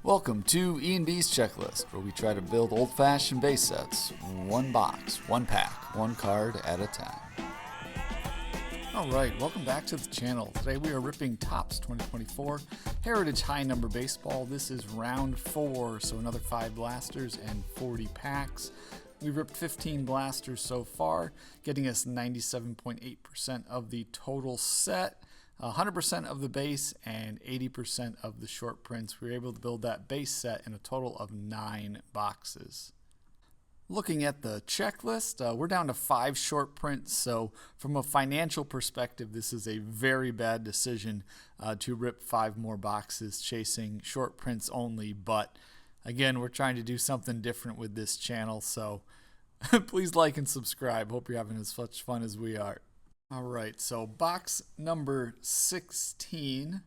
Welcome to E&B's Checklist, where we try to build old-fashioned base sets, one box, one pack, one card at a time. Alright, welcome back to the channel. Today we are ripping Topps 2024 Heritage High Number Baseball. This is round 4, so another 5 blasters and 40 packs. We've ripped 15 blasters so far, getting us 97.8% of the total set. 100% of the base and 80% of the short prints. We were able to build that base set in a total of 9 boxes. Looking at the checklist, we're down to 5 short prints, so from a financial perspective, this is a very bad decision to rip 5 more boxes chasing short prints only, but again, we're trying to do something different with this channel, so please like and subscribe. Hope you're having as much fun as we are. Alright, so box number 16,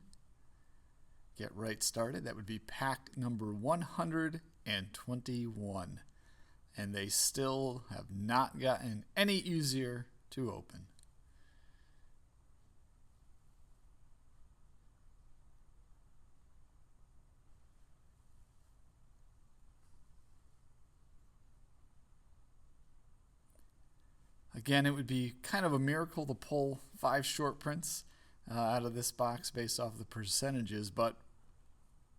get right started. That would be pack number 121. And they still have not gotten any easier to open. Again, it would be kind of a miracle to pull 5 short prints out of this box based off the percentages, but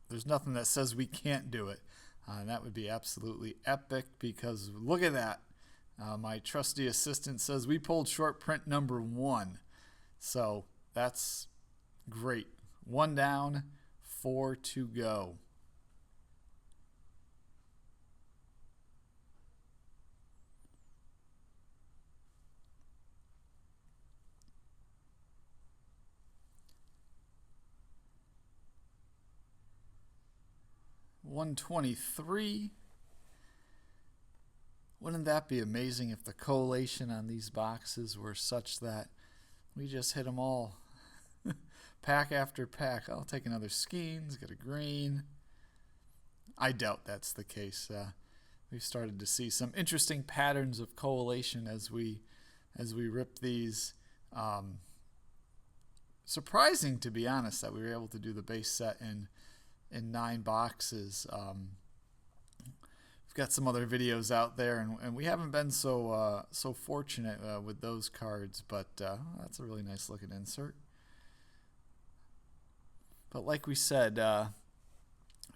there's nothing that says we can't do it. And that would be absolutely epic because look at that. My trusty assistant says we pulled short print number 1. So that's great. 1 down, 4 to go. $123. Wouldn't that be amazing if the collation on these boxes were such that we just hit them all pack after pack? I'll take another Skeens, get a green. I doubt that's the case. We've started to see some interesting patterns of collation as we rip these. Surprising, to be honest, that we were able to do the base set in 9 boxes. We've got some other videos out there, and we haven't been so fortunate with those cards, but that's a really nice looking insert. But like we said,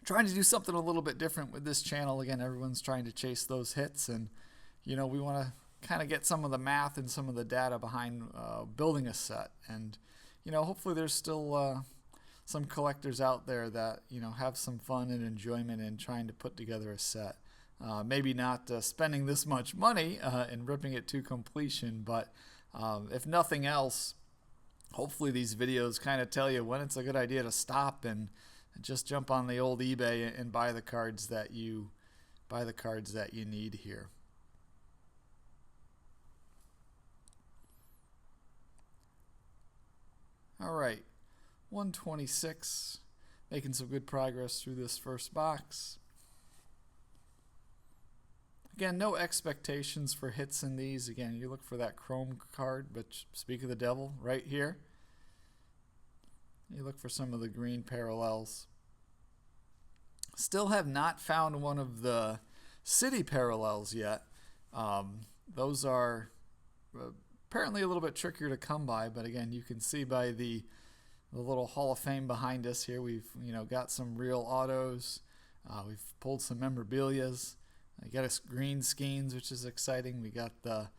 trying to do something a little bit different with this channel. Again, everyone's trying to chase those hits, and we want to kind of get some of the math and some of the data behind building a set, and hopefully there's still some collectors out there that have some fun and enjoyment in trying to put together a set. Maybe not spending this much money and ripping it to completion, but if nothing else, hopefully these videos kind of tell you when it's a good idea to stop and just jump on the old eBay and buy the cards that you need here. All right. 126, making some good progress through this first box. Again, no expectations for hits in these. Again, you look for that chrome card, but speak of the devil, right here. You look for some of the green parallels. Still have not found one of the city parallels yet. Those are apparently a little bit trickier to come by, but again, you can see by the little Hall of Fame behind us here, we've got some real autos. We've pulled some memorabilias. I got us green Skeens, which is exciting. We got the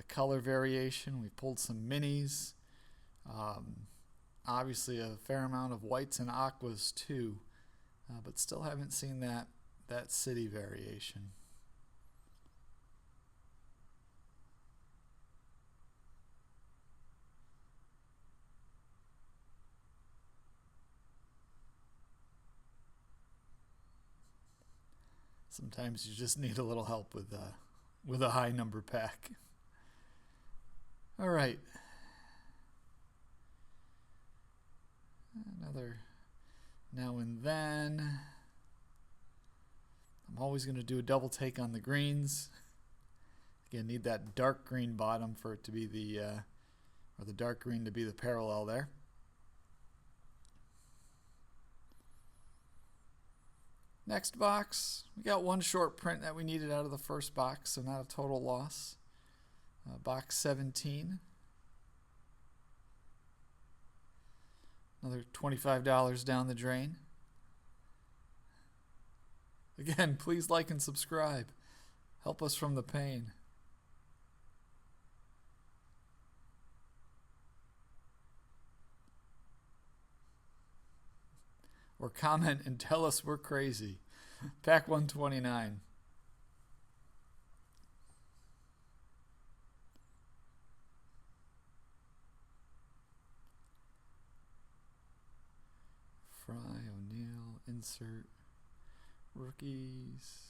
color variation. We pulled some minis. Obviously a fair amount of whites and aquas too, but still haven't seen that city variation. Sometimes you just need a little help with a high number pack. All right. Another now and then. I'm always going to do a double take on the greens. Again, need that dark green bottom for it to be the dark green to be the parallel there. Next box, we got one short print that we needed out of the first box, so not a total loss. Box 17. Another $25 down the drain. Again, please like and subscribe. Help us from the pain. Or comment and tell us we're crazy. Pack 129. Fry, O'Neal, insert, rookies.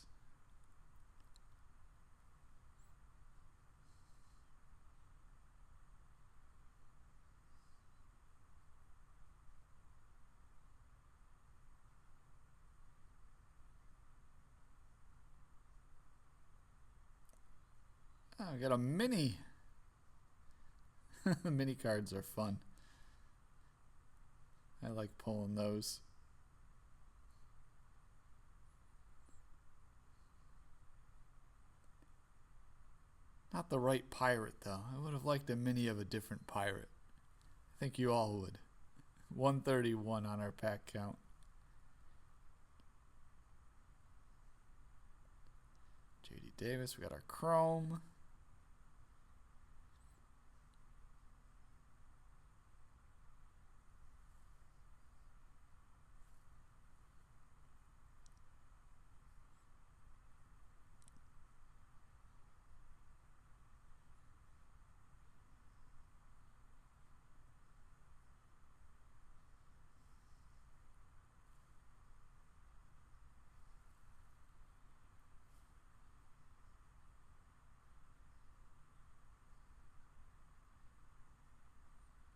Oh, we got a mini. The mini cards are fun. I like pulling those. Not the right pirate, though. I would have liked a mini of a different pirate. I think you all would. 131 on our pack count. J.D. Davis, we got our Chrome.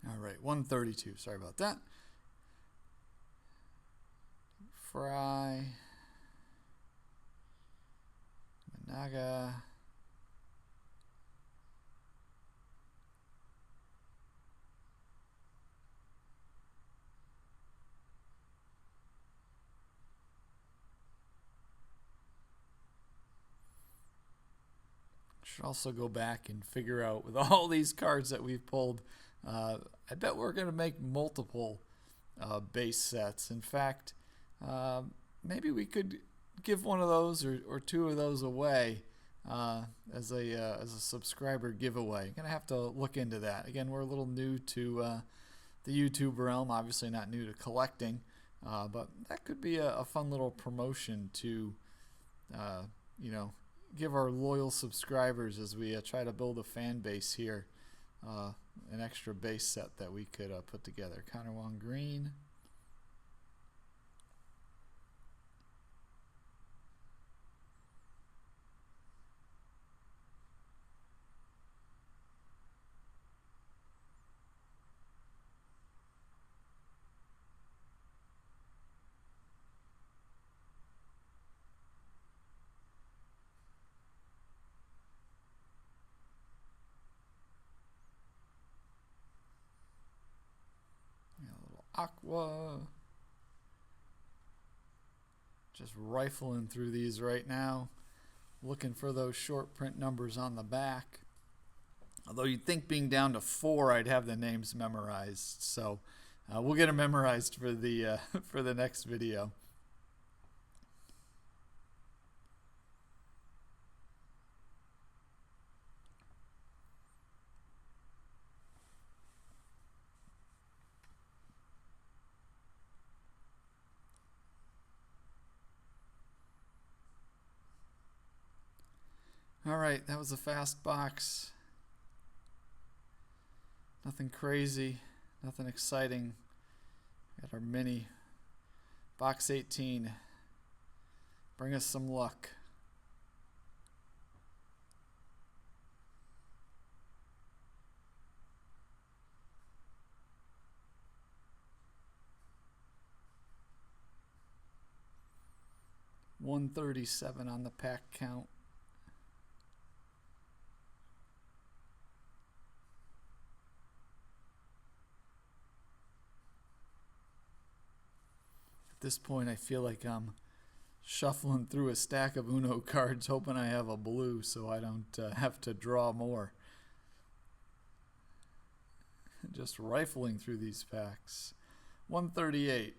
All right, 132. Sorry about that. Fry. Managa. Should also go back and figure out with all these cards that we've pulled. I bet we're going to make multiple base sets. In fact, maybe we could give one of those or two of those away as a subscriber giveaway. Going to have to look into that. Again, we're a little new to the YouTube realm. Obviously, not new to collecting, but that could be a fun little promotion to, give our loyal subscribers as we try to build a fan base here. An extra base set that we could put together. Connor Wong Green. Aqua. Just rifling through these right now, looking for those short print numbers on the back. Although you'd think being down to 4, I'd have the names memorized. So we'll get them memorized for the for the next video. All right, that was a fast box. Nothing crazy, nothing exciting. Got our mini. Box 18. Bring us some luck. $137 on the pack count. At this point, I feel like I'm Shuffling through a stack of Uno cards, hoping I have a blue so I don't have to draw more. Just rifling through these packs. 138.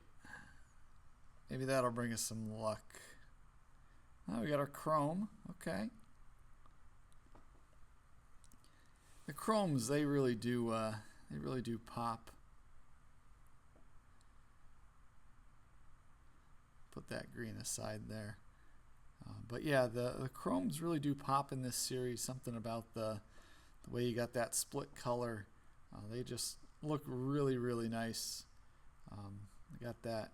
Maybe that'll bring us some luck. Oh, we got our chrome. Okay. The chromes, they really do pop. Put that green aside there. But yeah, the chromes really do pop in this series. Something about the way you got that split color. They just look really, really nice. They got that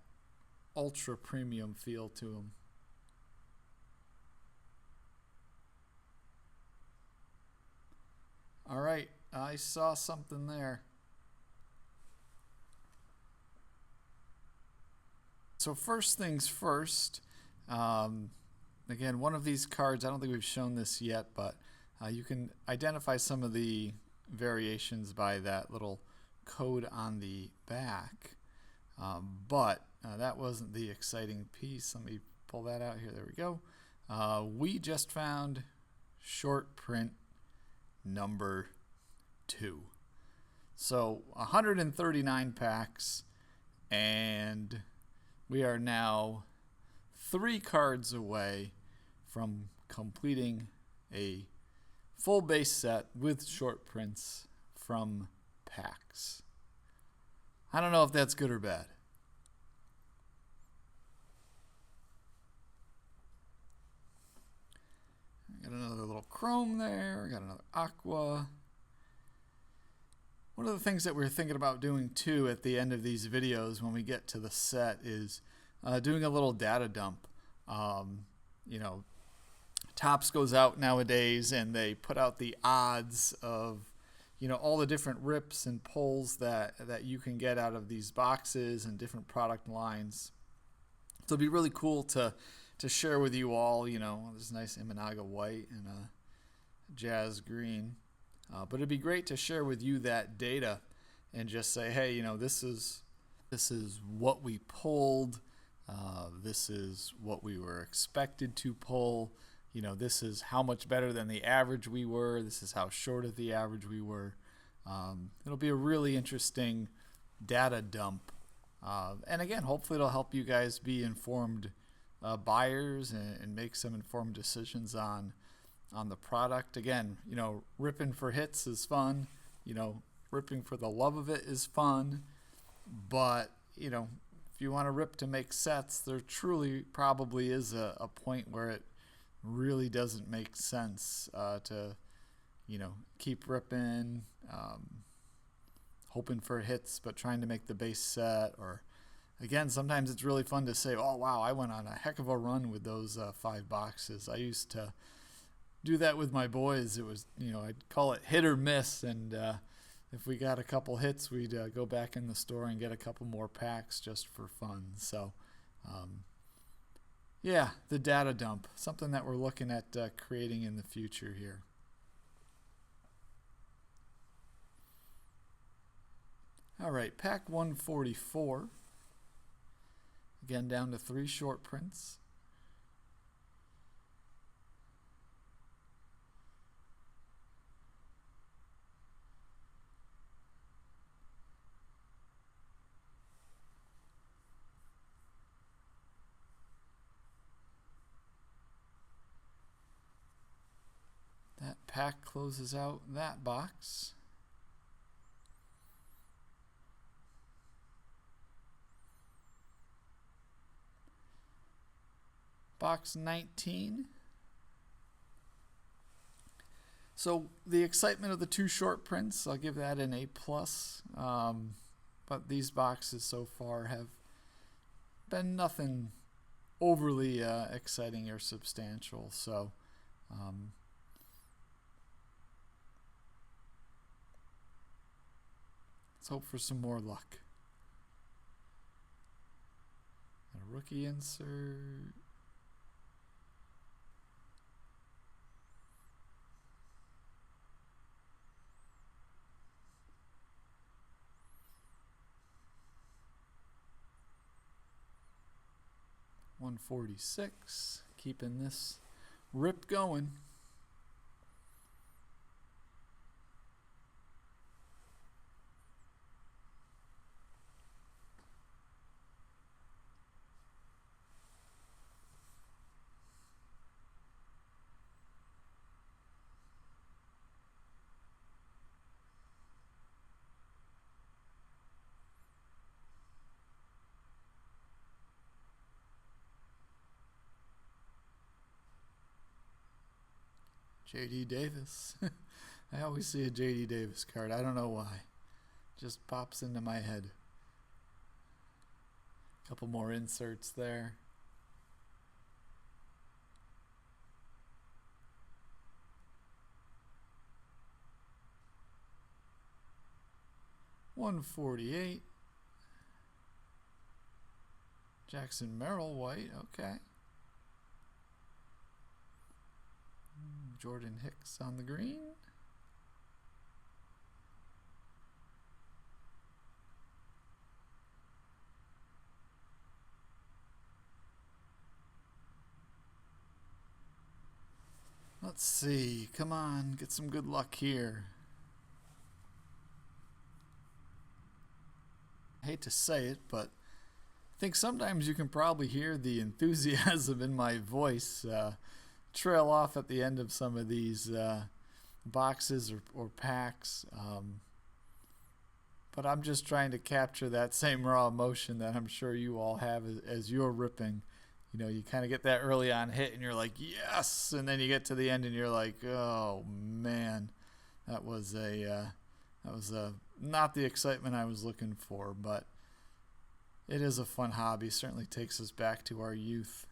ultra premium feel to them. All right, I saw something there. So first things first, again, one of these cards, I don't think we've shown this yet, but you can identify some of the variations by that little code on the back. But that wasn't the exciting piece. Let me pull that out here. There we go. We just found short print number 2. So 139 packs, and we are now 3 cards away from completing a full base set with short prints from packs. I don't know if that's good or bad. Got another little chrome there. Got another aqua. One of the things that we're thinking about doing too at the end of these videos when we get to the set is doing a little data dump. You know, Topps goes out nowadays and they put out the odds of, you know, all the different rips and pulls that you can get out of these boxes and different product lines. So it'd be really cool to share with you all, you know, this nice Imanaga white and a jazz green. But it'd be great to share with you that data and just say, hey, you know, this is what we pulled. This is what we were expected to pull. You know, this is how much better than the average we were. This is how short of the average we were. It'll be a really interesting data dump. And again, hopefully it'll help you guys be informed buyers and make some informed decisions on the product. Again, you know, ripping for hits is fun. You know, ripping for the love of it is fun. But, you know, if you want to rip to make sets, there truly probably is a point where it really doesn't make sense to, you know, keep ripping, hoping for hits, but trying to make the base set. Or, again, sometimes it's really fun to say, oh, wow, I went on a heck of a run with those 5 boxes. I used to do that with my boys. It was, you know, I'd call it hit or miss, and if we got a couple hits, we'd go back in the store and get a couple more packs just for fun. So yeah, the data dump, something that we're looking at creating in the future here. All right, pack 144, again down to 3 short prints. That pack closes out that box. Box 19. So the excitement of the 2 short prints, I'll give that an A+. But these boxes so far have been nothing overly exciting or substantial. So let's hope for some more luck. A rookie insert. 146. Keeping this rip going. J.D. Davis. I always see a J.D. Davis card. I don't know why. Just pops into my head. A couple more inserts there. $148. Jackson Merrill white. Okay. Jordan Hicks on the green. Let's see. Come on, get some good luck here. I hate to say it, but I think sometimes you can probably hear the enthusiasm in my voice trail off at the end of some of these boxes or packs. But I'm just trying to capture that same raw emotion that I'm sure you all have as you're ripping. You know, you kind of get that early on hit and you're like, yes! And then you get to the end and you're like, oh man, that was not the excitement I was looking for, but it is a fun hobby. Certainly takes us back to our youth.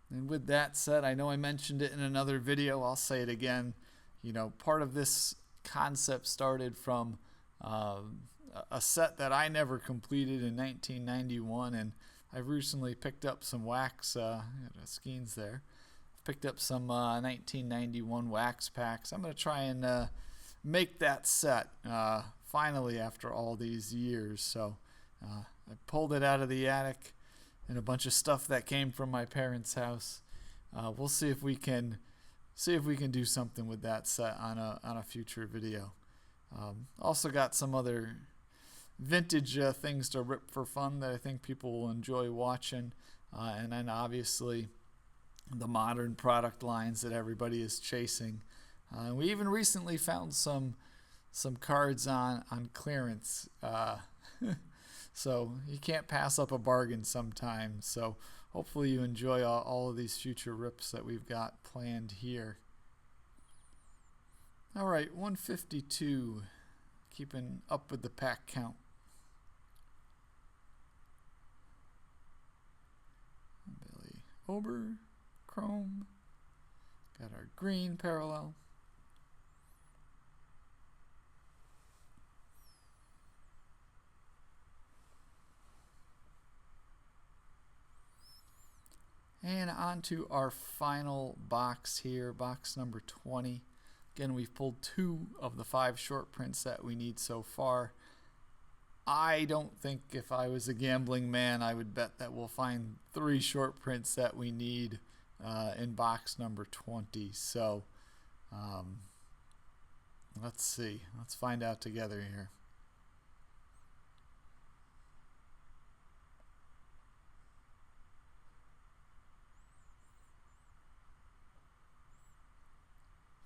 And with that said, I know I mentioned it in another video. I'll say it again. You know, part of this concept started from a set that I never completed in 1991, and I've recently picked up some wax skeins there. Picked up some 1991 wax packs. I'm going to try and make that set finally after all these years. So I pulled it out of the attic and a bunch of stuff that came from my parents' house. We'll see if we can do something with that set on a future video. Also got some other vintage things to rip for fun that I think people will enjoy watching, and then obviously the modern product lines that everybody is chasing. We even recently found some cards on clearance. So you can't pass up a bargain sometimes. So hopefully you enjoy all of these future rips that we've got planned here. All right, 152, keeping up with the pack count. Billy Ober, chrome. Got our green parallel. And on to our final box here, box number 20. Again, we've pulled 2 of the 5 short prints that we need so far. I don't think if I was a gambling man, I would bet that we'll find 3 short prints that we need in box number 20. So let's see. Let's find out together here.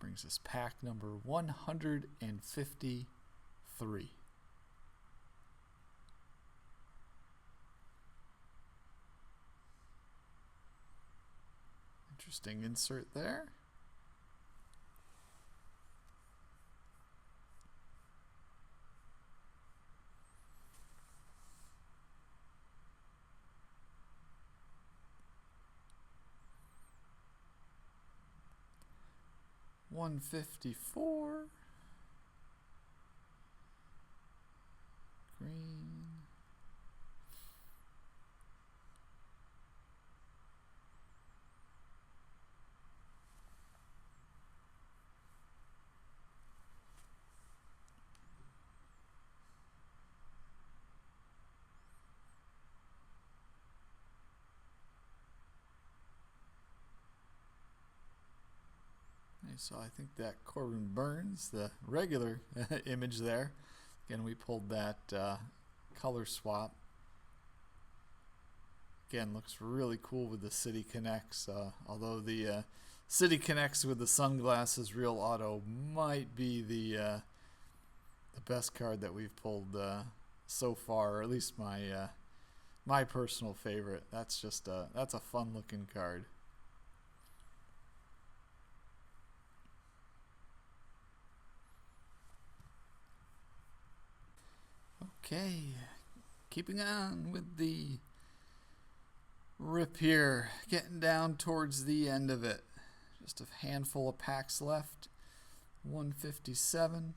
Brings us pack number 153. Interesting insert there. $154. Green. So I think that Corbin Burns, the regular image there. Again, we pulled that color swap. Again, looks really cool with the City Connects. Although the City Connects with the sunglasses Real Auto might be the best card that we've pulled so far, or at least my personal favorite. That's just that's a fun looking card. Okay, keeping on with the rip here, getting down towards the end of it. Just a handful of packs left. 157.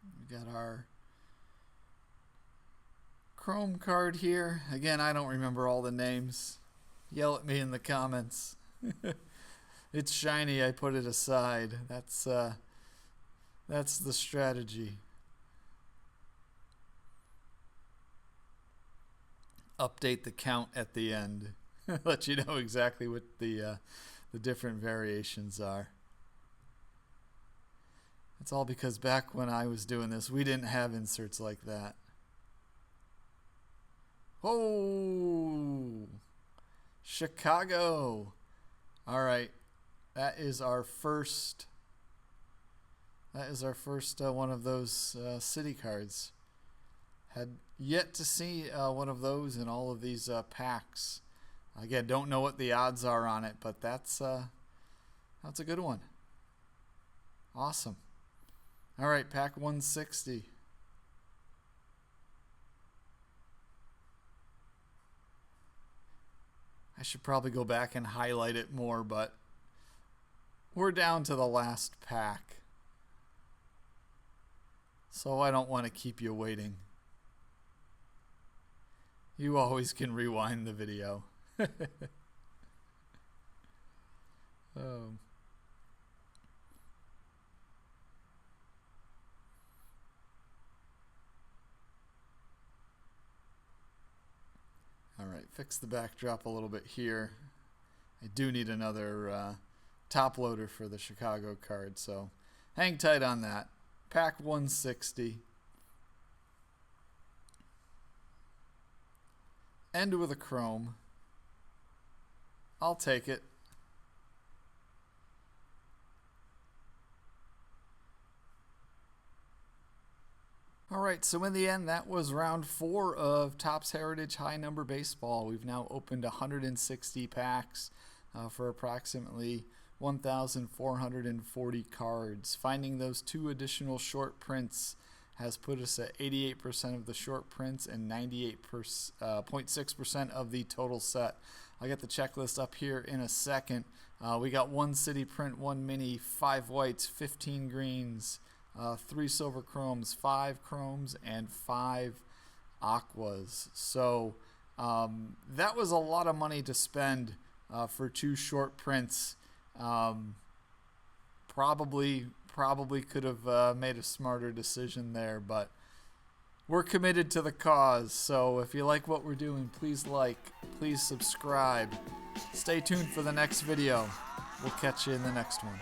We got our Chrome card here. Again, I don't remember all the names. Yell at me in the comments. It's shiny, I put it aside. That's the strategy. Update the count at the end. Let you know exactly what the different variations are. It's all because back when I was doing this, we didn't have inserts like that. Oh, Chicago. All right, that is our first. That is our first one of those city cards. Had yet to see one of those in all of these packs. Again, don't know what the odds are on it, but that's a good one. Awesome. All right, pack 160. I should probably go back and highlight it more, but we're down to the last pack. So I don't want to keep you waiting. You always can rewind the video. Oh. All right, fix the backdrop a little bit here. I do need another top loader for the Chicago card, so hang tight on that. Pack 160. End with a chrome. I'll take it. Alright, so in the end, that was round 4 of Topps Heritage High Number Baseball. We've now opened 160 packs for approximately 1,440 cards. Finding those 2 additional short prints has put us at 88% of the short prints and 98.6% of the total set. I'll get the checklist up here in a second. We got 1 city print, 1 mini, 5 whites, 15 greens, 3 silver chromes, 5 chromes, and 5 aquas. So that was a lot of money to spend for 2 short prints. Probably could have made a smarter decision there, but we're committed to the cause. So if you like what we're doing, please like, please subscribe. Stay tuned for the next video. We'll catch you in the next one.